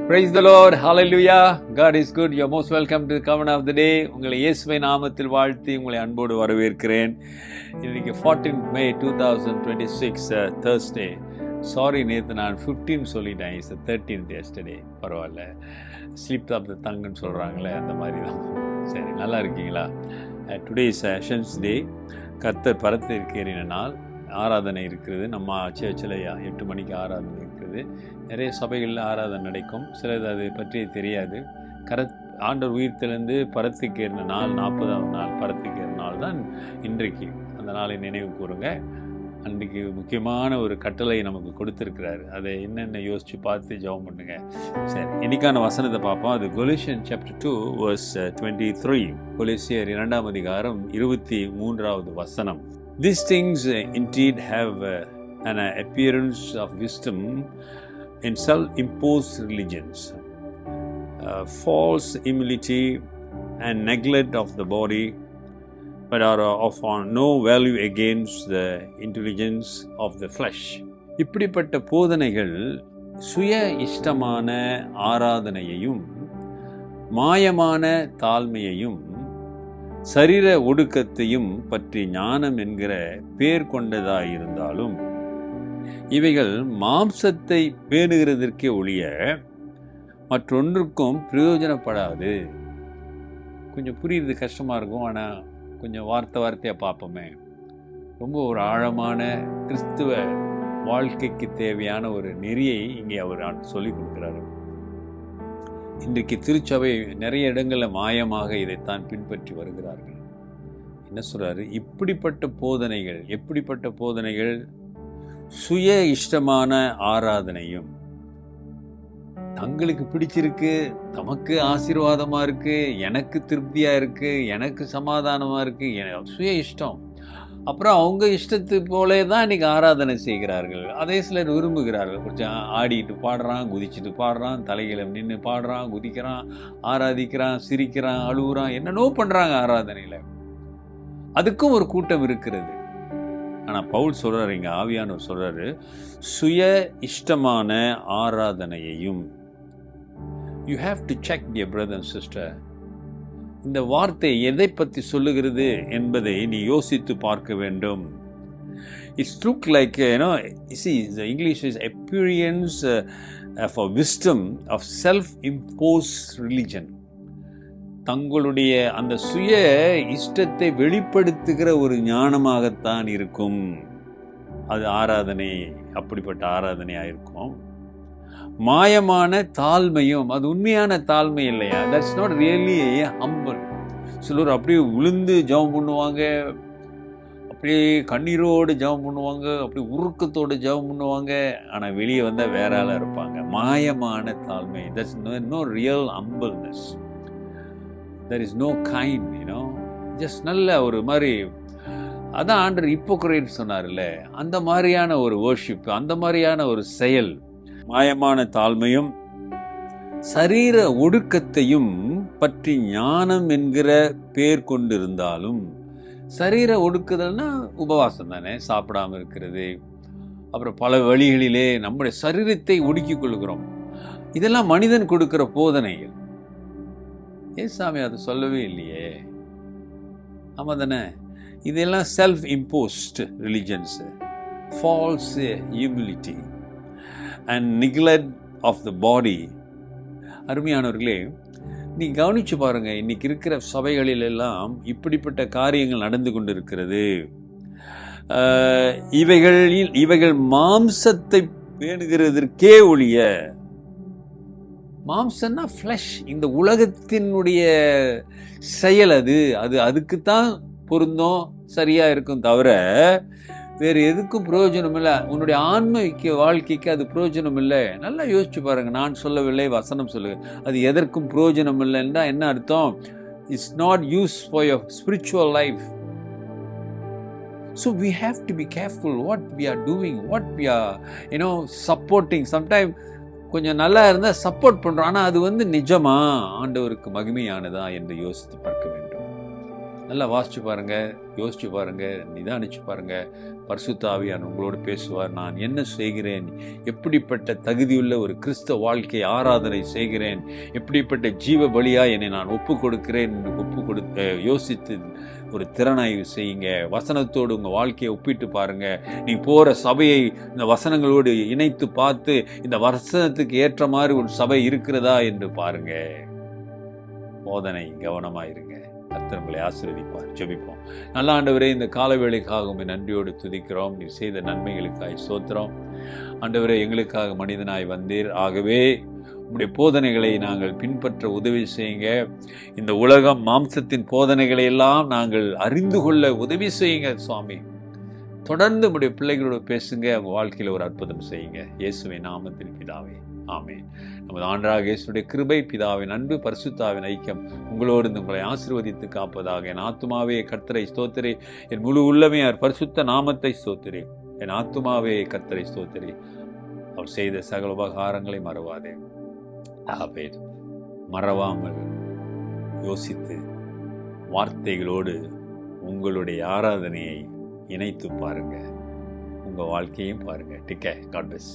Praise the Lord. Hallelujah. God is good. You are most welcome to the Covenant of the Day. உங்களை இயேசுவின் நாமத்தில் வாழ்த்தி உங்களை அன்போடு வரவேற்கிறேன். இன்னைக்கு 14th May 2026 Thursday. சாரி, நேற்று நான் 15 சொல்லிட்டேன். It's 13th yesterday. பரவாயில்ல, ஸ்லிப் ஆஃப் த தங்குன்னு சொல்கிறாங்களே, அந்த மாதிரி தான். சரி, நல்லா இருக்கீங்களா? டுடே இஸ் செஷன்ஸ் டே. கர்த்தர் பரத்து இருக்கிற நாள். ஆராதனை இருக்கிறது. நம்ம சர்ச்சில் 8 மணிக்கு ஆராதனை இருக்கிறது. நிறைய சபைகளில் ஆராதனை நடக்கும். சிலது அதை பற்றி தெரியாது. ஆண்டவர் உயிர்த்தெழுந்து பரத்துக்கேறின நாள், 40ஆம் நாள் பரத்துக்கேறின நாள் தான் இன்றைக்கு. அந்த நாளை நினைவு கூறுங்க. அன்றைக்கு முக்கியமான ஒரு கட்டளை நமக்கு கொடுத்துருக்கிறாரு. அதை என்னென்ன யோசித்து பார்த்து ஜெபம் பண்ணுங்க. சரி, இன்னைக்கான வசனத்தை பார்ப்போம். அது கொலோசியன் சாப்டர் 2 verse 23. கொலோசியர் 2ஆம் அதிகாரம் 23வது வசனம். These things indeed have an appearance of wisdom in self-imposed religions, false humility and neglect of the body, but are of no value against the intelligence of the flesh. இப்படிப்பட்ட போதனைகள் சுய இஷ்டமான ஆராதனையையும் மாயமான தாழ்மையையும் சரீர ஒடுக்கத்தையும் பற்றி ஞானம் என்கிற பேர் கொண்டதாயிருந்தாலும் இவைகள் மாம்சத்தை பேணுகிறதற்கே ஒழிய மற்றொன்றுக்கும் பிரயோஜனப்படாது. கொஞ்சம் புரியுறது கஷ்டமாக இருக்கும், ஆனால் கொஞ்சம் வார்த்தையாக பார்ப்போமே. ரொம்ப ஒரு ஆழமான கிறிஸ்துவ வாழ்க்கைக்கு தேவையான ஒரு நெறியை இங்கே அவர் சொல்லிக் கொடுக்குறாரு. இன்றைக்கு திருச்சபை நிறைய இடங்களில் மாயமாக இதைத்தான் பின்பற்றி வருகிறார்கள். என்ன சொல்றாரு? இப்படிப்பட்ட போதனைகள், எப்படிப்பட்ட போதனைகள்? சுய இஷ்டமான ஆராதனையும், தங்களுக்கு பிடிச்சிருக்கு, தமக்கு ஆசீர்வாதமா இருக்கு, எனக்கு திருப்தியா இருக்கு, எனக்கு சமாதானமா இருக்கு, சுய இஷ்டம். அப்புறம் அவங்க இஷ்டத்து போலே தான் இன்னைக்கு ஆராதனை செய்கிறார்கள். அதே சிலர் விரும்புகிறார்கள். கொஞ்சம் ஆடிட்டு பாடுறான், குதிச்சுட்டு பாடுறான், தலைகளை நின்று பாடுறான், குதிக்கிறான், ஆராதிக்கிறான், சிரிக்கிறான், அழுகுறான், என்னென்னோ பண்ணுறாங்க ஆராதனையில். அதுக்கும் ஒரு கூட்டம் இருக்கிறது. ஆனால் பவுல் சொல்கிறார், இங்கே ஆவியானவர் சொல்கிறாரு, சுய இஷ்டமான ஆராதனையையும். You have to check dear brother and sister. இந்த வார்த்தை எதை பற்றி சொல்லுகிறது என்பதை நீ யோசித்து பார்க்க வேண்டும். It's look like, you see, the English is appearance of a wisdom of self-imposed religion. தங்களுடைய அந்த சுய இஷ்டத்தை வெளிப்படுத்துகிற ஒரு ஞானமாகத்தான் இருக்கும் அது ஆராதனை. அப்படிப்பட்ட ஆராதனையாக இருக்கும். மாயமான தாழ்மையும், அது உண்மையான தாழ்மை இல்லையா? That's not really humble. சிலர் அப்படியே விழுந்து ஜெபம் பண்ணுவாங்க, அப்படியே கண்ணீரோடு ஜெபம் பண்ணுவாங்க, அப்படியே உருக்கத்தோடு ஜெபம் பண்ணுவாங்க, ஆனால் வெளியே வந்தால் வேற ஆளாக இருப்பாங்க. மாயமான தாழ்மை. That's no real humbleness. there is no kind, just நல்ல ஒரு மாதிரி. அதான் ஆண்டவர் ஹிப்போக்ரைட் சொன்னார்ல, அந்த மாதிரியான ஒரு வர்ஷிப், அந்த மாதிரியான ஒரு செயல். மாயமான தாழ்மையும் சரீர ஒடுக்கத்தையும் பற்றி ஞானம் என்கிற பேர் கொண்டிருந்தாலும், சரீர ஒடுக்குதல்னா உபவாசம் தானே, சாப்பிடாம இருக்கிறது, அப்புறம் பல வழிகளிலே நம்முடைய சரீரத்தை ஒடுக்கிக் கொள்கிறோம். இதெல்லாம் மனிதன் கொடுக்கிற போதனைகள். ஏசாமி அது சொல்லவே இல்லையே. ஆமா தானே? இதெல்லாம் self imposed religions, false humility and neglect of the body. அருமையானவர்களே, நீ கவனிச்சு பாருங்க, இன்னைக்கு இருக்கிற சபைகளிலெல்லாம் இப்படிப்பட்ட காரியங்கள் நடந்து கொண்டு இருக்கிறது. இவைகள் மாம்சத்தை பேணுகிறதற்கே ஒழிய, மாம்சம்னா ஃப்ளஷ், இந்த உலகத்தினுடைய செயல், அது அதுக்குத்தான் பொருந்தும், சரியா இருக்கும், தவிர வேறு எதுக்கும் பிரயோஜனம் இல்லை. உன்னுடைய ஆன்மீக வாழ்க்கைக்கு அது பிரயோஜனம் இல்லை. நல்லா யோசிச்சு பாருங்க. நான் சொல்லவில்லை, வசனம் சொல்லுங்க. அது எதற்கும் பிரயோஜனம் இல்லைன்னா என்ன அர்த்தம்? It's not use for your spiritual life. So we have to be careful what we are doing, what we are, supporting. Sometimes கொஞ்சம் நல்லா இருந்தால் சப்போர்ட் பண்ணுறோம், ஆனால் அது நிஜமா ஆண்டவருக்கு மகிமையானதா என்று யோசித்து பார்க்க வேண்டும். நல்லா வாசிச்சு பாருங்க, யோசிச்சு பாருங்க, நிதானிச்சு பாருங்க. பரிசுத்த ஆவியானவர் உங்களோடு பேசுவார். நான் என்ன செய்கிறேன், எப்படிப்பட்ட தகுதியுள்ள ஒரு கிறிஸ்தவ வாழ்க்கை ஆராதனை செய்கிறேன், எப்படிப்பட்ட ஜீவ பலியா என்னை நான் ஒப்பு கொடுக்கிறேன் என்று ஒப்பு கொடுத்து யோசித்து ஒரு திறனாய்வு செய்யுங்க. வசனத்தோடு உங்கள் வாழ்க்கையை ஒப்பிட்டு பாருங்க. நீ போகிற சபையை இந்த வசனங்களோடு இணைத்து பார்த்து இந்த வசனத்துக்கு ஏற்ற மாதிரி ஒரு சபை இருக்கிறதா என்று பாருங்க. போதனை கவனமாயிருங்க. கர்த்தர் உங்களை ஆசீர்வதிப்பார். ஜெபிப்போம். நல்ல ஆண்டவரே, இந்த காலவேளைக்காக உம்மை நன்றியோடு துதிக்கிறோம். நீர் செய்த நன்மைகளுக்காய் ஸ்தோத்திரம். ஆண்டவரே, எங்களுக்காக மனிதனாய் வந்தீர். ஆகவே உம்முடைய போதனைகளை நாங்கள் பின்பற்ற உதவி செய்யுங்க. இந்த உலகம் மாம்சத்தின் போதனைகளை எல்லாம் நாங்கள் அறிந்து கொள்ள உதவி செய்யுங்க சுவாமி. தொடர்ந்து உம்முடைய பிள்ளைகளோடு பேசுங்க. அவங்க வாழ்க்கையில் ஒரு அற்புதம் செய்யுங்க. இயேசுவின் நாமத்தில் பிதாவே, ஆமென். நமது ஆண்டவராகிய இயேசுவுடைய கிருபை, பிதாவின் அன்பு, பரிசுத்தாவின் ஐக்கியம் உங்களோடு உங்களை ஆசீர்வதித்து காப்பதாக. என் ஆத்துமாவே கர்த்தரை ஸ்தோத்திரி, என் முழு உள்ளமே அவர் பரிசுத்த நாமத்தை ஸ்தோத்திரி. என் ஆத்துமாவே கர்த்தரை ஸ்தோத்திரி, அவர் செய்த சகல உபகாரங்களை மறவாதே. ஆமென். மறவாமல் யோசித்து வார்த்தைகளோடு உங்களுடைய ஆராதனையை இணைத்து பாருங்க. உங்கள் வாழ்க்கையும் பாருங்க. Take care. God plus.